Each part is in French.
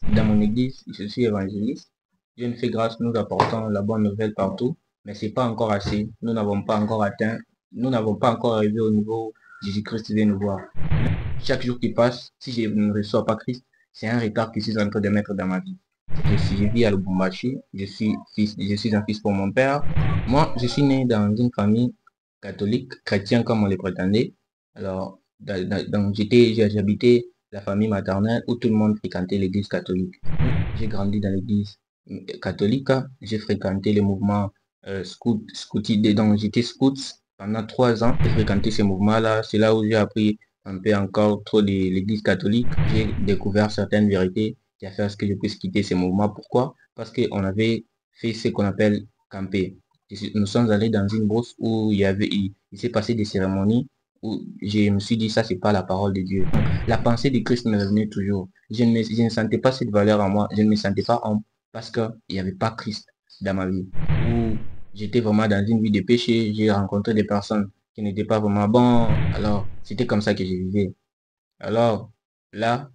Dans mon église, je suis évangéliste. Dieu nous fait grâce, nous apportons la bonne nouvelle partout, mais c'est pas encore assez. Nous n'avons pas encore atteint, nous n'avons pas encore arrivé au niveau où Jésus-Christ vient nous voir. Chaque jour qui passe, si je ne reçois pas Christ, c'est un retard que je suis en train de mettre dans ma vie. Je vis à Lubumbashi, je suis un fils pour mon père. Moi, je suis né dans une famille catholique, chrétienne comme on le prétendait. Alors, donc j'habitais la famille maternelle où tout le monde fréquentait l'église catholique. J'ai grandi dans l'église catholique, j'ai fréquenté le mouvement donc j'étais scout pendant 3 ans. J'ai fréquenté ce mouvement-là, c'est là où j'ai appris un peu encore trop de l'église catholique. J'ai découvert certaines vérités qui a fait à ce que je puisse quitter ce mouvement. Pourquoi? Parce qu'on avait fait ce qu'on appelle camper. Nous sommes allés dans une brousse où il s'est passé des cérémonies où je me suis dit, ça, c'est pas la parole de Dieu. Donc, la pensée de Christ me revenait toujours. Je ne sentais pas cette valeur en moi. Je ne me sentais pas homme parce qu'il n'y avait pas Christ dans ma vie. Où j'étais vraiment dans une vie de péché. J'ai rencontré des personnes qui n'étaient pas vraiment bonnes. Alors, c'était comme ça que je vivais. Alors, là,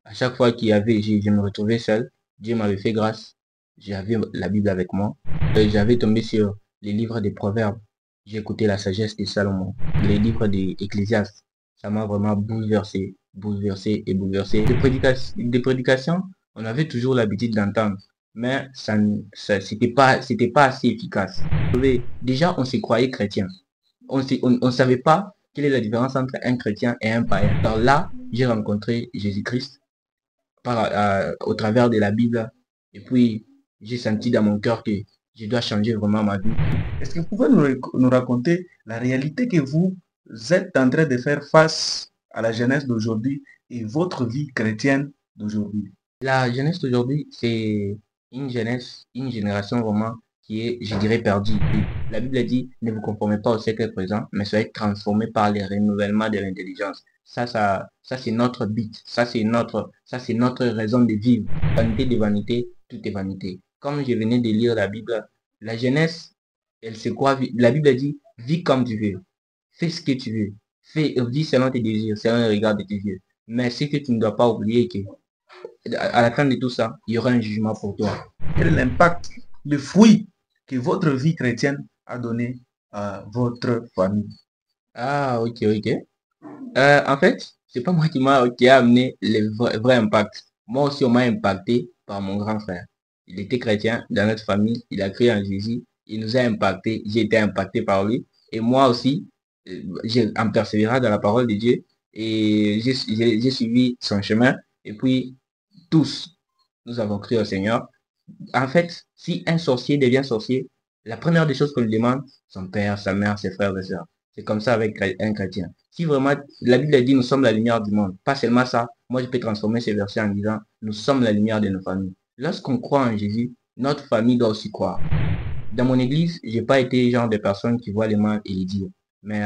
à chaque fois je me retrouvais seul, Dieu m'avait fait grâce. J'avais la Bible avec moi. J'avais tombé sur les livres des Proverbes. J'ai écouté la sagesse de Salomon, les livres des Ecclésiastes. Ça m'a vraiment bouleversé, bouleversé et bouleversé. Des prédications, on avait toujours l'habitude d'entendre, mais c'était pas assez efficace. Déjà, on se croyait chrétien. On savait pas quelle est la différence entre un chrétien et un païen. Alors là, j'ai rencontré Jésus-Christ au travers de la Bible. Et puis, j'ai senti dans mon cœur que je dois changer vraiment ma vie. Est-ce que vous pouvez nous raconter la réalité que vous êtes en train de faire face à la jeunesse d'aujourd'hui et votre vie chrétienne d'aujourd'hui? La jeunesse d'aujourd'hui, c'est une génération vraiment qui est, je dirais, perdue. La Bible dit, ne vous conformez pas au siècle présent, mais soyez transformés par les renouvellements de l'intelligence. Ça, c'est notre but. Ça, c'est notre raison de vivre. Vanité de vanité, tout est vanité. Comme je venais de lire la Bible, la jeunesse, elle se croit, la Bible dit, vis comme tu veux. Fais ce que tu veux. Vis selon tes désirs, selon le regard de tes yeux. Mais ce que tu ne dois pas oublier, que à la fin de tout ça, il y aura un jugement pour toi. Quel est l'impact, le fruit que votre vie chrétienne a donné à votre famille? Ah, ok, ok. En fait, c'est pas moi qui a amené le vrai impact. Moi aussi, on m'a impacté par mon grand frère. Il était chrétien dans notre famille, il a cru en Jésus, il nous a impacté, j'ai été impacté par lui. Et moi aussi, en persévérant dans la parole de Dieu, et j'ai suivi son chemin. Et puis, tous, nous avons cru au Seigneur. En fait, si un sorcier devient sorcier, la première des choses qu'on lui demande, son père, sa mère, ses frères et sœurs. C'est comme ça avec un chrétien. Si vraiment, la Bible dit, nous sommes la lumière du monde. Pas seulement ça, moi je peux transformer ces versets en disant, nous sommes la lumière de nos familles. Lorsqu'on croit en Jésus, notre famille doit aussi croire. Dans mon église, j'ai pas été genre de personne qui voit le mal et les dire. Mais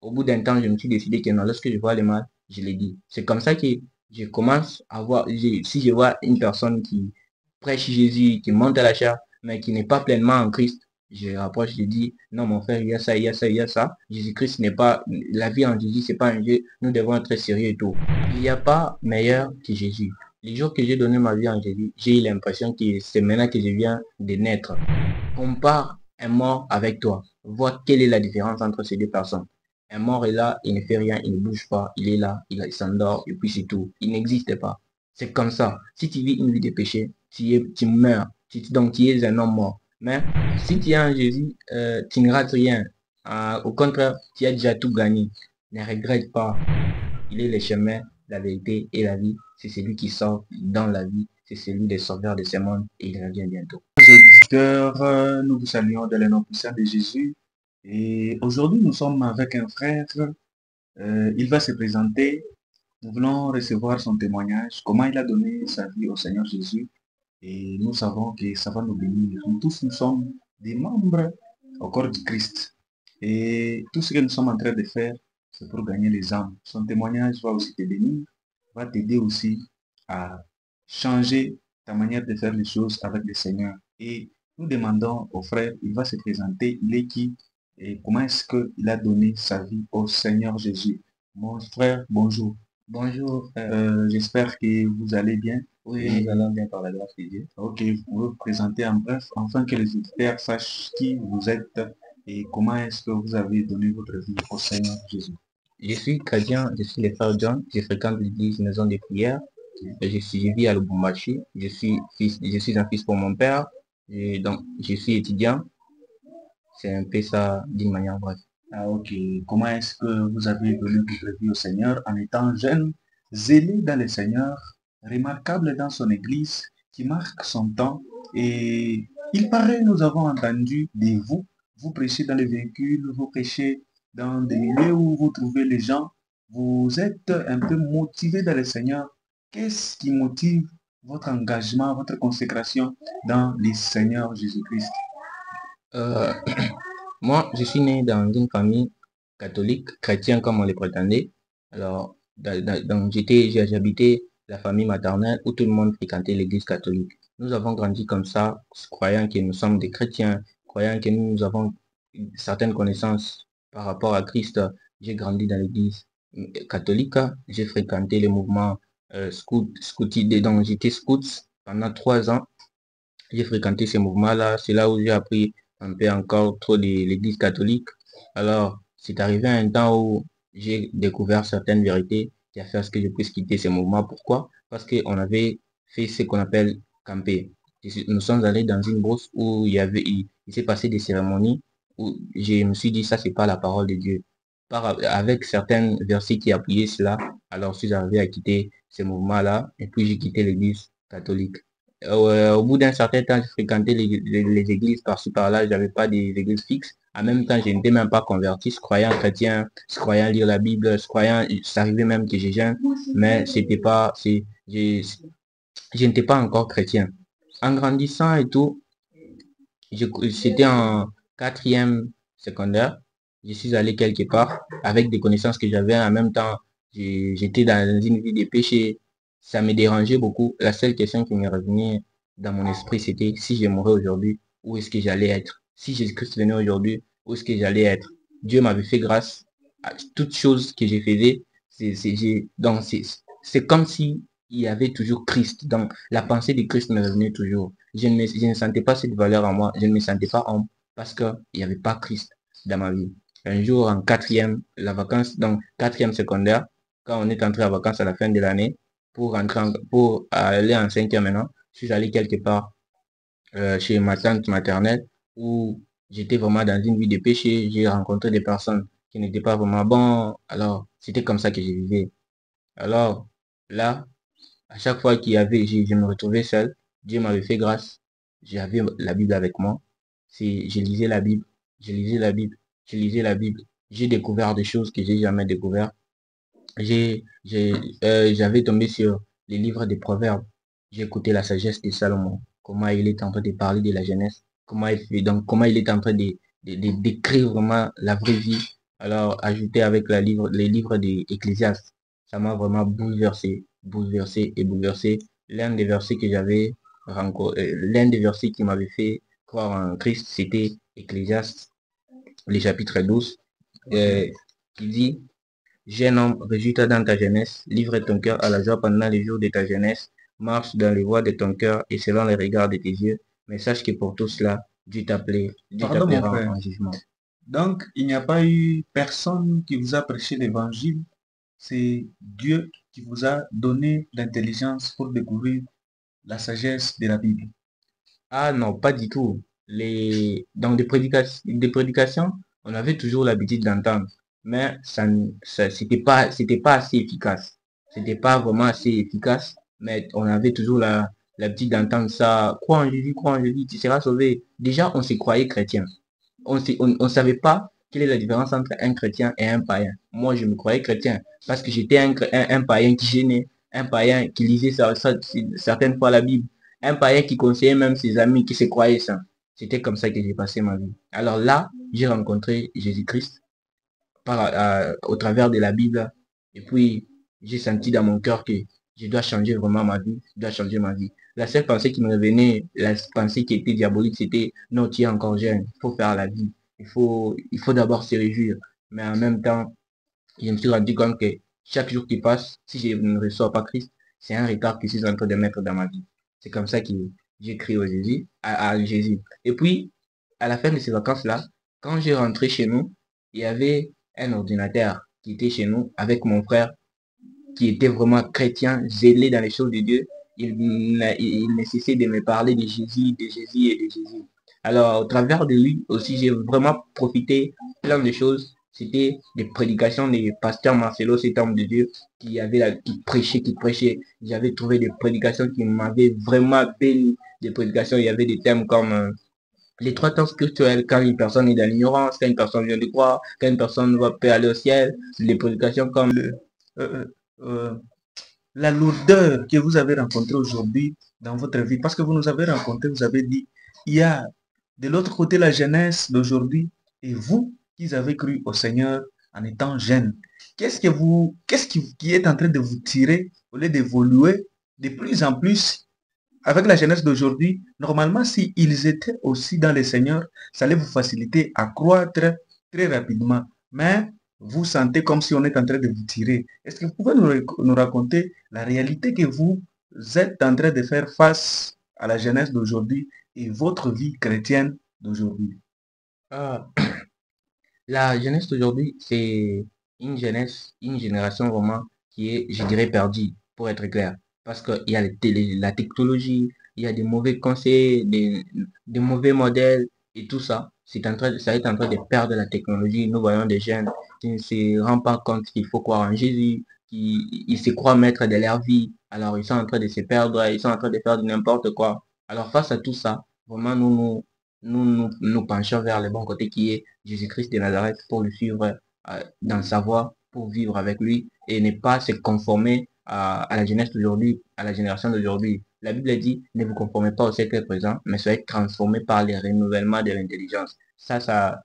au bout d'un temps, je me suis décidé que non, lorsque je vois le mal, je les dis. C'est comme ça que je commence à voir, si je vois une personne qui prêche Jésus, qui monte à la chair, mais qui n'est pas pleinement en Christ, je rapproche, je dis, non, mon frère, il y a ça, il y a ça, il y a ça. Jésus-Christ n'est pas, la vie en Jésus, c'est pas un jeu, nous devons être sérieux et tout. Il n'y a pas meilleur que Jésus. Les jours que j'ai donné ma vie en Jésus, j'ai eu l'impression que c'est maintenant que je viens de naître. Compare un mort avec toi. Vois quelle est la différence entre ces deux personnes. Un mort est là, il ne fait rien, il ne bouge pas, il est là, il s'endort, et puis c'est tout. Il n'existe pas. C'est comme ça. Si tu vis une vie de péché, tu meurs. Donc tu es un homme mort. Mais si tu es en Jésus, tu ne rates rien. Au contraire, tu as déjà tout gagné. Ne regrette pas. Il est le chemin, la vérité et la vie. C'est celui qui sort dans la vie. C'est celui des sauveurs de ce monde et il revient bientôt. Chers auditeurs, nous vous saluons dans le nom puissant de Jésus. Et aujourd'hui, nous sommes avec un frère. Il va se présenter. Nous voulons recevoir son témoignage, comment il a donné sa vie au Seigneur Jésus. Et nous savons que ça va nous bénir. Nous tous, nous sommes des membres au corps du Christ. Et tout ce que nous sommes en train de faire, c'est pour gagner les âmes. Son témoignage va aussi te bénir, va t'aider aussi à changer ta manière de faire les choses avec le Seigneur. Et nous demandons au frère, il va se présenter, il est qui et comment est-ce qu'il a donné sa vie au Seigneur Jésus. Mon frère, bonjour. Bonjour, frère. J'espère que vous allez bien. Oui, nous Et allons bien par la grâce de Dieu. ok, vous pouvez vous présenter en bref, afin que les auditeurs sachent qui vous êtes et comment est-ce que vous avez donné votre vie au Seigneur Jésus. Je suis chrétien, je suis le frère John, je fréquente l'église Maison de prière. Je vis à Lubumbashi. Je suis un fils pour mon père. Donc, je suis étudiant. C'est un peu ça d'une manière bref. Ah, ok. Comment est-ce que vous avez donné votre vie au Seigneur en étant jeune, zélé dans le Seigneur, remarquable dans son église, qui marque son temps. Et il paraît, nous avons entendu de vous, vous prêchez dans les véhicules, vous prêchez dans des milieux où vous trouvez les gens, vous êtes un peu motivé dans le Seigneur. Qu'est-ce qui motive votre engagement, votre consécration dans le Seigneur Jésus-Christ? Euh, Moi, je suis né dans une famille catholique, chrétienne comme on le prétendait. Alors, donc j'habitais la famille maternelle où tout le monde fréquentait l'église catholique. Nous avons grandi comme ça, croyant que nous sommes des chrétiens, croyant que nous avons certaines connaissances par rapport à Christ. J'ai grandi dans l'église catholique. J'ai fréquenté le mouvement donc j'étais scout pendant 3 ans. J'ai fréquenté ces mouvements-là. C'est là où j'ai appris un peu encore trop de l'église catholique. Alors, c'est arrivé un temps où j'ai découvert certaines vérités qui a fait à ce que je puisse quitter ces mouvements. Pourquoi? Parce qu'on avait fait ce qu'on appelle camper. Nous sommes allés dans une brousse où il s'est passé des cérémonies où je me suis dit, ça, c'est pas la parole de Dieu. Avec certains versets qui appuyaient cela, alors je suis arrivé à quitter ces mouvements-là et puis j'ai quitté l'église catholique. Au bout d'un certain temps, je fréquentais les églises par-ci par-là, j'avais pas des églises fixes. En même temps, je n'étais même pas converti, je croyais en chrétien, je croyais lire la Bible, je croyais, ça arrivait même que j'ai jeûne, mais c'était pas, je n'étais pas encore chrétien. En grandissant et tout, c'était en quatrième secondaire, je suis allé quelque part avec des connaissances que j'avais. En même temps, j'étais dans une vie de péché. Ça me dérangeait beaucoup. La seule question qui me revenait dans mon esprit, c'était si je mourais aujourd'hui, où est-ce que j'allais être? Si Jésus-Christ venait aujourd'hui, où est-ce que j'allais être? Dieu m'avait fait grâce à toutes choses que j'ai faisais. C'est comme si il y avait toujours Christ. Donc, la pensée de Christ me revenait toujours. Je ne sentais pas cette valeur en moi. Je ne me sentais pas homme parce qu'il n'y avait pas Christ dans ma vie. Un jour, en quatrième, la vacance, donc quatrième secondaire, quand on est entré en vacances à la fin de l'année, pour aller en cinquième maintenant, je suis allé quelque part chez ma tante maternelle où j'étais vraiment dans une vie de péché. J'ai rencontré des personnes qui n'étaient pas vraiment bonnes. Alors, c'était comme ça que je vivais. Alors, là, à chaque fois je me retrouvais seul, Dieu m'avait fait grâce. J'avais la Bible avec moi. Je lisais la Bible, je lisais la Bible, je lisais la Bible. J'ai découvert des choses que j'ai jamais découvert. J'avais tombé sur les livres des Proverbes. J'ai écouté la sagesse de Salomon. Comment il est en train de parler de la jeunesse. Comment il est en train d'écrire vraiment la vraie vie. Alors, ajouté avec les livres d'Ecclésiaste, ça m'a vraiment bouleversé, bouleversé et bouleversé. L'un des versets qui m'avait fait croire en Christ, c'était Ecclésiaste, le chapitre 12, euh, qui dit, jeune homme, réjouis-toi dans ta jeunesse, livre ton cœur à la joie pendant les jours de ta jeunesse, marche dans les voies de ton cœur et selon les regards de tes yeux, mais sache que pour tout cela, Dieu Pardon, mon t'appellera frère. en jugement. Donc, il n'y a pas eu personne qui vous a prêché l'évangile. C'est Dieu qui vous a donné l'intelligence pour découvrir la sagesse de la Bible. Ah non, pas du tout. Dans des prédications, on avait toujours l'habitude d'entendre, mais c'était pas assez efficace. C'était pas vraiment assez efficace, mais on avait toujours l'habitude d'entendre ça. Crois en Jésus, tu seras sauvé. Déjà, on se croyait chrétien. On savait pas quelle est la différence entre un chrétien et un païen. Moi, je me croyais chrétien parce que j'étais un païen qui gênait, un païen qui lisait certaines fois la Bible, un païen qui conseillait même ses amis qui se croyaient saints. C'était comme ça que j'ai passé ma vie. Alors là, j'ai rencontré Jésus-Christ au travers de la Bible. Et puis, j'ai senti dans mon cœur que je dois changer vraiment ma vie. Je dois changer ma vie. La seule pensée qui me revenait, la pensée qui était diabolique, c'était non, tu es encore jeune. Il faut faire la vie. Il faut d'abord se réjouir. Mais en même temps, je me suis rendu compte que chaque jour qui passe, si je ne reçois pas Christ, c'est un retard que je suis en train de mettre dans ma vie. C'est comme ça que j'ai crié au Jésus, à Jésus. Et puis, à la fin de ces vacances-là, quand j'ai rentré chez nous, il y avait un ordinateur qui était chez nous avec mon frère qui était vraiment chrétien, zélé dans les choses de Dieu. Il ne cessait de me parler de Jésus et de Jésus. Alors, au travers de lui aussi, j'ai vraiment profité plein de choses. C'était des prédications des pasteurs Marcelo, cet homme de Dieu, qui prêchait. J'avais trouvé des prédications qui m'avaient vraiment béni. Des prédications, il y avait des thèmes comme les trois temps spirituels, quand une personne est dans l'ignorance, quand une personne vient de croire, quand une personne peut aller au ciel, les prédications comme Euh, euh, la lourdeur que vous avez rencontrée aujourd'hui dans votre vie, parce que vous nous avez rencontré, vous avez dit, il y a de l'autre côté la jeunesse d'aujourd'hui et vous qui avez cru au Seigneur en étant jeune. Qu'est-ce qui est en train de vous tirer au lieu d'évoluer de plus en plus avec la jeunesse d'aujourd'hui? Normalement, si ils étaient aussi dans le Seigneur, ça allait vous faciliter à croître très rapidement. Mais vous sentez comme si on est en train de vous tirer. Est-ce que vous pouvez nous raconter la réalité que vous êtes en train de faire face à la jeunesse d'aujourd'hui et votre vie chrétienne d'aujourd'hui? ah, la jeunesse d'aujourd'hui, c'est une génération vraiment qui est, je dirais, perdue, pour être clair. Parce qu'il y a la technologie, il y a des mauvais conseils, des mauvais modèles et tout ça. Ça est en train de perdre la technologie. Nous voyons des jeunes qui ne se rendent pas compte qu'il faut croire en Jésus, ils se croient maîtres de leur vie. Alors, ils sont en train de se perdre, ils sont en train de faire du n'importe quoi. Alors, face à tout ça, vraiment, nous penchons vers le bon côté qui est Jésus-Christ de Nazareth pour le suivre dans sa voie, pour vivre avec lui et ne pas se conformer à la jeunesse d'aujourd'hui, à la génération d'aujourd'hui. La Bible dit, ne vous conformez pas au siècle présent, mais soyez transformés par les renouvellements de l'intelligence. Ça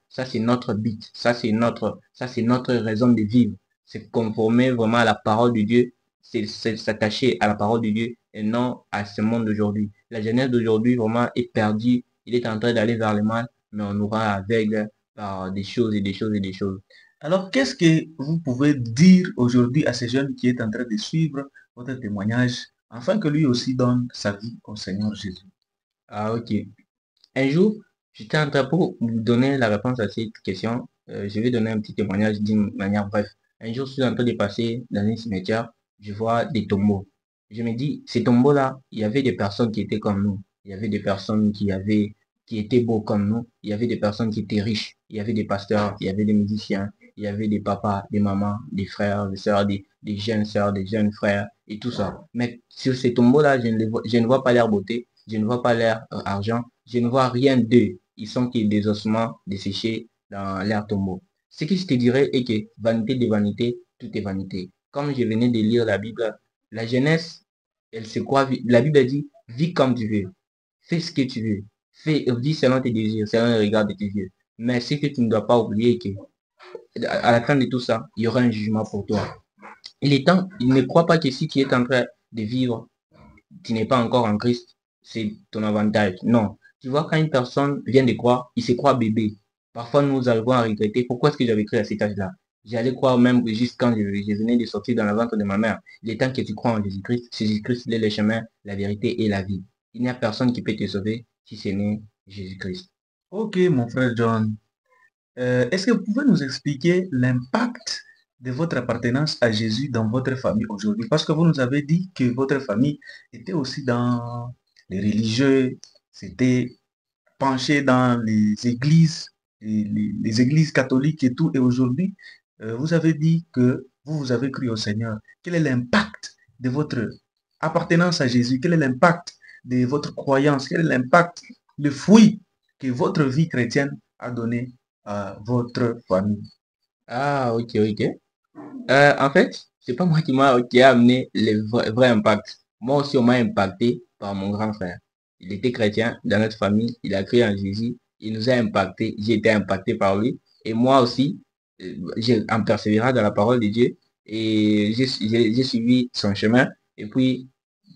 c'est notre but. Ça c'est notre raison de vivre. C'est conformer vraiment à la parole de Dieu. C'est s'attacher à la parole de Dieu et non à ce monde d'aujourd'hui. La jeunesse d'aujourd'hui vraiment est perdue. Il est en train d'aller vers le mal, mais on nous rend aveugle par des choses et des choses et des choses. Alors, qu'est-ce que vous pouvez dire aujourd'hui à ces jeunes qui est en train de suivre votre témoignage afin que lui aussi donne sa vie au Seigneur Jésus? Ah, ok. Un jour, j'étais en train pour vous donner la réponse à cette question. Je vais donner un petit témoignage d'une manière bref. Un jour, je suis en train de passer dans un cimetière, je vois des tombeaux. Je me dis, ces tombeaux-là, il y avait des personnes qui étaient comme nous. Il y avait des personnes qui étaient beaux comme nous. Il y avait des personnes qui étaient riches. Il y avait des pasteurs, il y avait des musiciens, il y avait des papas, des mamans, des frères, des sœurs, des jeunes frères et tout ça. Mais sur ces tombeaux-là, je ne vois pas leur beauté, je ne vois pas leur argent, je ne vois rien d'eux. Ils sont que des ossements desséchés dans leur tombeau. Ce que je te dirais est que vanité de vanité, tout est vanité. Comme je venais de lire la Bible, la jeunesse, elle se croit, la Bible dit, vis comme tu veux, fais ce que tu veux, vis selon tes désirs, selon le regard de tes yeux. Mais ce que tu ne dois pas oublier est que, à la fin de tout ça, il y aura un jugement pour toi. Il ne croit pas que si tu es en train de vivre, tu n'es pas encore en Christ, c'est ton avantage. Non. Tu vois, quand une personne vient de croire, il se croit bébé. Parfois, nous arrivons à regretter pourquoi est-ce que j'avais cru à cet âge-là. J'allais croire même que juste quand je venais de sortir dans la ventre de ma mère. Il est temps que tu crois en Jésus-Christ. Jésus-Christ, il est le chemin, la vérité et la vie. Il n'y a personne qui peut te sauver si ce n'est Jésus-Christ. Ok, mon frère John. Est-ce que vous pouvez nous expliquer l'impact de votre appartenance à Jésus dans votre famille aujourd'hui? Parce que vous nous avez dit que votre famille était aussi dans les religieux, c'était penché dans les églises, les églises catholiques et tout. Et aujourd'hui, vous avez dit que vous avez cru au Seigneur. Quel est l'impact de votre appartenance à Jésus? Quel est l'impact de votre croyance? Quel est l'impact, le fruit que votre vie chrétienne a donné à votre famille? Ah, ok, ok. En fait, c'est pas moi qui a amené le vrai impact. Moi aussi, on m'a impacté par mon grand frère. Il était chrétien dans notre famille, il a cru en Jésus, il nous a impacté, j'ai été impacté par lui. Et moi aussi, j'ai en persévérant dans la parole de Dieu et j'ai suivi son chemin. Et puis,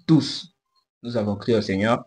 tous, nous avons cru au Seigneur.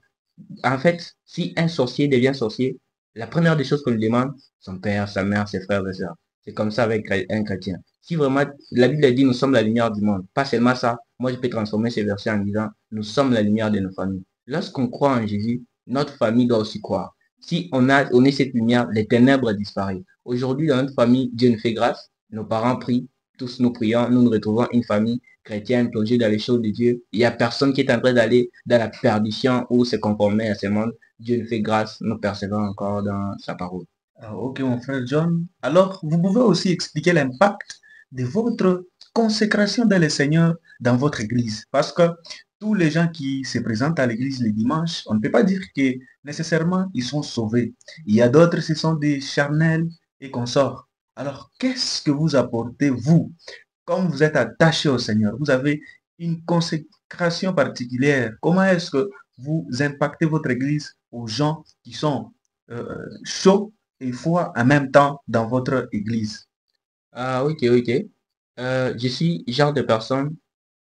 En fait, si un sorcier devient sorcier, la première des choses qu'on lui demande, son père, sa mère, ses frères et sœurs. C'est comme ça avec un chrétien. Si vraiment, la Bible dit, nous sommes la lumière du monde. Pas seulement ça. Moi, je peux transformer ces versets en disant, nous sommes la lumière de nos familles. Lorsqu'on croit en Jésus, notre famille doit aussi croire. Si on est cette lumière, les ténèbres disparaissent. Aujourd'hui, dans notre famille, Dieu nous fait grâce. Nos parents prient. Tous nous prions. Nous nous retrouvons une famille chrétienne plongée dans les choses de Dieu. Il n'y a personne qui est en train d'aller dans la perdition ou se conformer à ce monde. Dieu nous fait grâce. Nous persévérons encore dans sa parole. Ah, ok, mon frère John. Alors, vous pouvez aussi expliquer l'impact de votre consécration dans le Seigneur dans votre église. Parce que tous les gens qui se présentent à l'église les dimanches, on ne peut pas dire que nécessairement ils sont sauvés. Il y a d'autres, ce sont des charnels et consorts. Alors, qu'est-ce que vous apportez, vous, comme vous êtes attaché au Seigneur? Vous avez une consécration particulière. Comment est-ce que vous impactez votre église aux gens qui sont chauds et foi en même temps dans votre église? Ah, ok, ok. Je suis genre de personne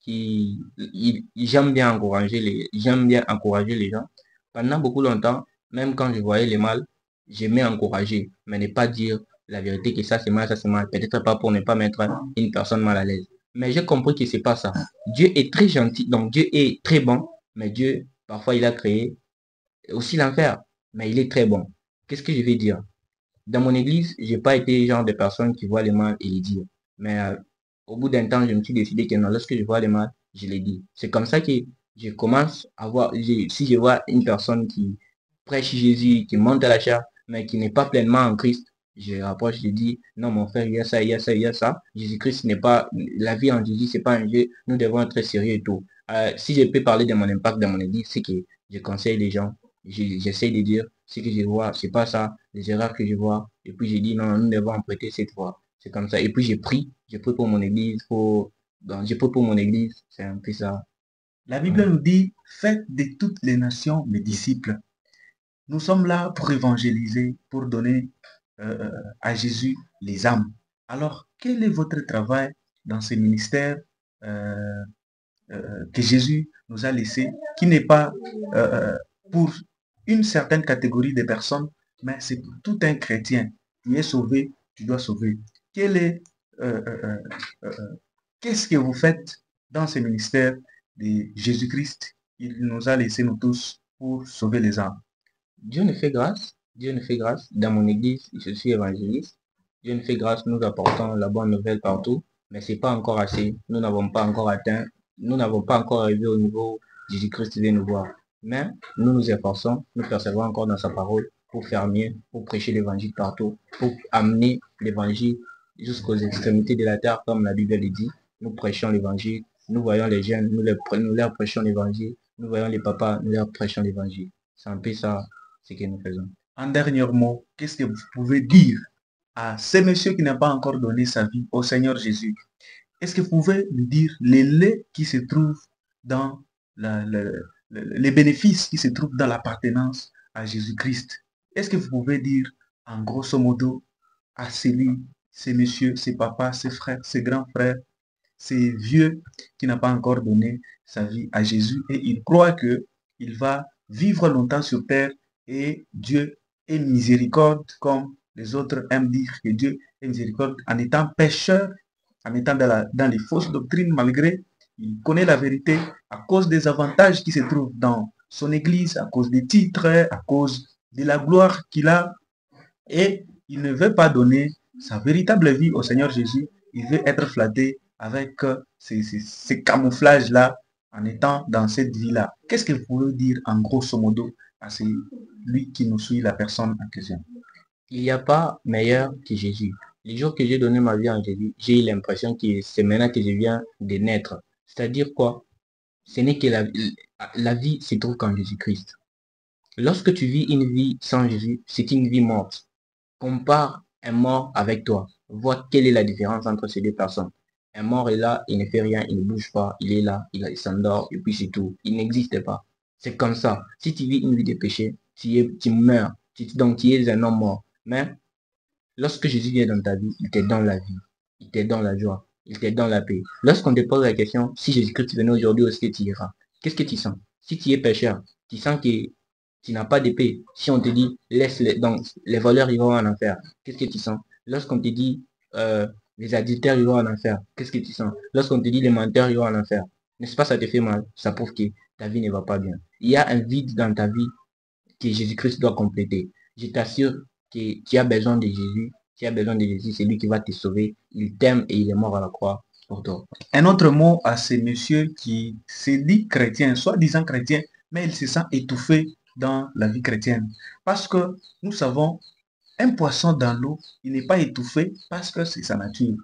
j'aime bien encourager les gens. Pendant beaucoup longtemps, même quand je voyais les mal, j'aimais encourager, mais ne pas dire la vérité que ça c'est mal, ça c'est mal. Peut-être pas pour ne pas mettre une personne mal à l'aise. Mais j'ai compris que c'est pas ça. Dieu est très gentil, donc Dieu est très bon, mais Dieu, parfois, il a créé aussi l'enfer, mais il est très bon. Qu'est-ce que je vais dire? Dans mon église, j'ai pas été genre de personne qui voit les mal et les dire. Mais au bout d'un temps, je me suis décidé que non, lorsque je vois les mal, je les dis. C'est comme ça que je commence à voir, si je vois une personne qui prêche Jésus, qui monte à la chair, mais qui n'est pas pleinement en Christ, je rapproche, je dis, non, mon frère, il y a ça, il y a ça, il y a ça. Jésus-Christ n'est pas, la vie en Jésus, c'est pas un jeu. Nous devons être très sérieux et tout. Si je peux parler de mon impact dans mon église, c'est que je conseille les gens. J'essaie de dire ce que je vois, c'est pas ça, les erreurs que je vois. Et puis j'ai dit non, nous devons emprunter cette fois. C'est comme ça. Et puis j'ai pris pour mon église, j'ai pris pour mon église. C'est un peu ça. La Ouais. Bible nous dit, faites de toutes les nations mes disciples. Nous sommes là pour évangéliser, pour donner à Jésus les âmes. Alors, quel est votre travail dans ce ministère euh, que Jésus nous a laissé, qui n'est pas pour une certaine catégorie de personnes, mais c'est pour tout un chrétien. Tu es sauvé, tu dois sauver. Quel est, euh, euh, euh, euh, qu'est-ce que vous faites dans ce ministère de Jésus-Christ? Il nous a laissé nous tous pour sauver les âmes. Dieu nous fait grâce. Dieu nous fait grâce. Dans mon église, je suis évangéliste. Dieu nous fait grâce. Nous apportons la bonne nouvelle partout. Mais c'est pas encore assez. Nous n'avons pas encore atteint. Nous n'avons pas encore arrivé au niveau Jésus-Christ vient nous voir. Mais nous nous efforçons. Nous persévérons encore dans sa parole pour faire mieux, pour prêcher l'évangile partout, pour amener l'évangile jusqu'aux extrémités de la terre, comme la Bible le dit. Nous prêchons l'évangile. Nous voyons les jeunes, nous leur prêchons l'évangile. Nous voyons les papas, nous leur prêchons l'évangile. C'est un peu ça ce que nous faisons. En dernier mot, qu'est-ce que vous pouvez dire à ce monsieur qui n'a pas encore donné sa vie au Seigneur Jésus? Est-ce que vous pouvez lui dire les laits qui se trouvent dans les bénéfices qui se trouvent dans l'appartenance à Jésus-Christ? Est-ce que vous pouvez dire, en grosso modo, à celui, ces messieurs, ces papas, ces frères, ces grands frères, ces vieux qui n'a pas encore donné sa vie à Jésus et il croit que il va vivre longtemps sur terre et Dieu est miséricorde comme les autres aiment dire que Dieu est miséricorde en étant pécheur, en étant dans les fausses doctrines malgré il connaît la vérité à cause des avantages qui se trouvent dans son église, à cause des titres, à cause de la gloire qu'il a et il ne veut pas donner sa véritable vie au Seigneur Jésus. Il veut être flatté avec ces camouflages-là en étant dans cette vie-là. Qu'est-ce que vous pouvez dire en grosso modo à celui qui nous suit, la personne en question? Il n'y a pas meilleur que Jésus. Les jours que j'ai donné ma vie à Jésus, j'ai eu l'impression que c'est maintenant que je viens de naître. C'est-à-dire quoi? Ce n'est que la vie se trouve qu'en Jésus-Christ. Lorsque tu vis une vie sans Jésus, c'est une vie morte. Compare un mort avec toi. Vois quelle est la différence entre ces deux personnes. Un mort est là, il ne fait rien, il ne bouge pas, il est là, il s'endort, et puis c'est tout. Il n'existe pas. C'est comme ça. Si tu vis une vie de péché, tu meurs. Donc tu es un homme mort. Mais lorsque Jésus vient dans ta vie, il te donne la vie. Il te donne la joie. Il te donne la paix. Lorsqu'on te pose la question, si Jésus-Christ venait aujourd'hui, où est-ce que tu iras? Qu'est-ce que tu sens? Si tu es pécheur, tu sens que tu n'as pas d'épée. Si on te dit, laisse-les, donc les voleurs iront en enfer. Qu'est-ce que tu sens? Lorsqu'on te dit, les adultères iront en enfer, qu'est-ce que tu sens? Lorsqu'on te dit les menteurs iront en enfer, n'est-ce pas, ça te fait mal? Ça prouve que ta vie ne va pas bien. Il y a un vide dans ta vie que Jésus-Christ doit compléter. Je t'assure que tu as besoin de Jésus. Tu as besoin de Jésus, c'est lui qui va te sauver. Il t'aime et il est mort à la croix pour toi. Un autre mot à ces messieurs qui se dit chrétien, soi-disant chrétien, mais il se sent étouffé dans la vie chrétienne. Parce que nous savons, un poisson dans l'eau, il n'est pas étouffé parce que c'est sa nature.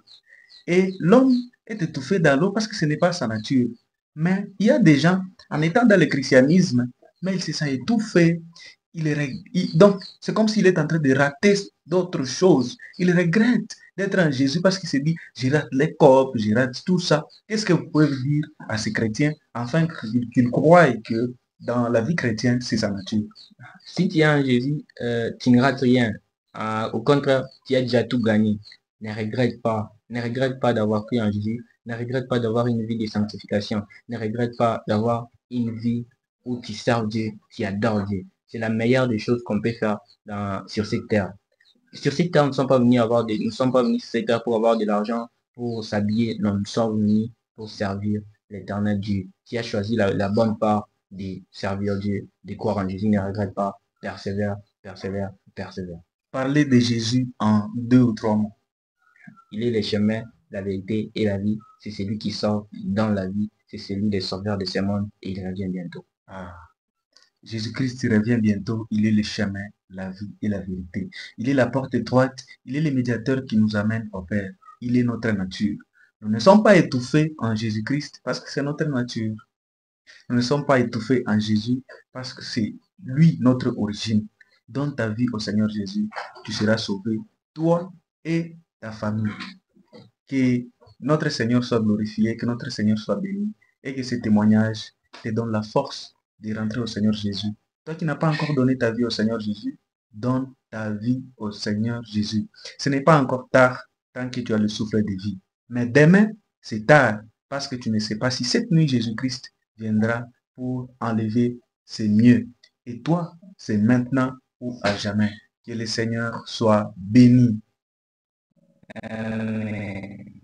Et l'homme est étouffé dans l'eau parce que ce n'est pas sa nature. Mais il y a des gens, en étant dans le christianisme, mais il se sent étouffé. Donc, c'est comme s'il est en train de rater d'autres choses. Il regrette d'être en Jésus parce qu'il se dit, je rate les copes, je rate tout ça. Qu'est-ce que vous pouvez dire à ces chrétiens afin qu'ils croient que dans la vie chrétienne, c'est sa nature? Si tu es en Jésus, tu ne rates rien. Au contraire, tu as déjà tout gagné. Ne regrette pas. Ne regrette pas d'avoir cru en Jésus. Ne regrette pas d'avoir une vie de sanctification. Ne regrette pas d'avoir une vie où tu sers Dieu, tu adores Dieu. C'est la meilleure des choses qu'on peut faire sur cette terre. Sur cette terre, nous ne sommes pas venus nous ne sommes pas venus sur cette terre pour avoir de l'argent, pour s'habiller. Non, nous sommes venus pour servir l'éternel Dieu. Qui a choisi la bonne part de servir Dieu, de croire en Jésus, ne regrette pas, persévère, persévère, persévère. Parler de Jésus en 2 ou 3 mots. Il est le chemin, la vérité et la vie. C'est celui qui sort dans la vie. C'est celui des sauveurs de ce monde et il revient bientôt. Ah. Jésus-Christ revient bientôt, il est le chemin, la vie et la vérité. Il est la porte étroite, il est le médiateur qui nous amène au Père. Il est notre nature. Nous ne sommes pas étouffés en Jésus-Christ parce que c'est notre nature. Nous ne sommes pas étouffés en Jésus parce que c'est lui notre origine. Donne ta vie au Seigneur Jésus, tu seras sauvé, toi et ta famille. Que notre Seigneur soit glorifié, que notre Seigneur soit béni et que ce témoignage te donne la force de rentrer au Seigneur Jésus. Toi qui n'as pas encore donné ta vie au Seigneur Jésus, donne ta vie au Seigneur Jésus. Ce n'est pas encore tard tant que tu as le souffle de vie. Mais demain, c'est tard parce que tu ne sais pas si cette nuit Jésus-Christ viendra pour enlever, c'est mieux. Et toi, c'est maintenant ou à jamais. Que le Seigneur soit béni. Amen.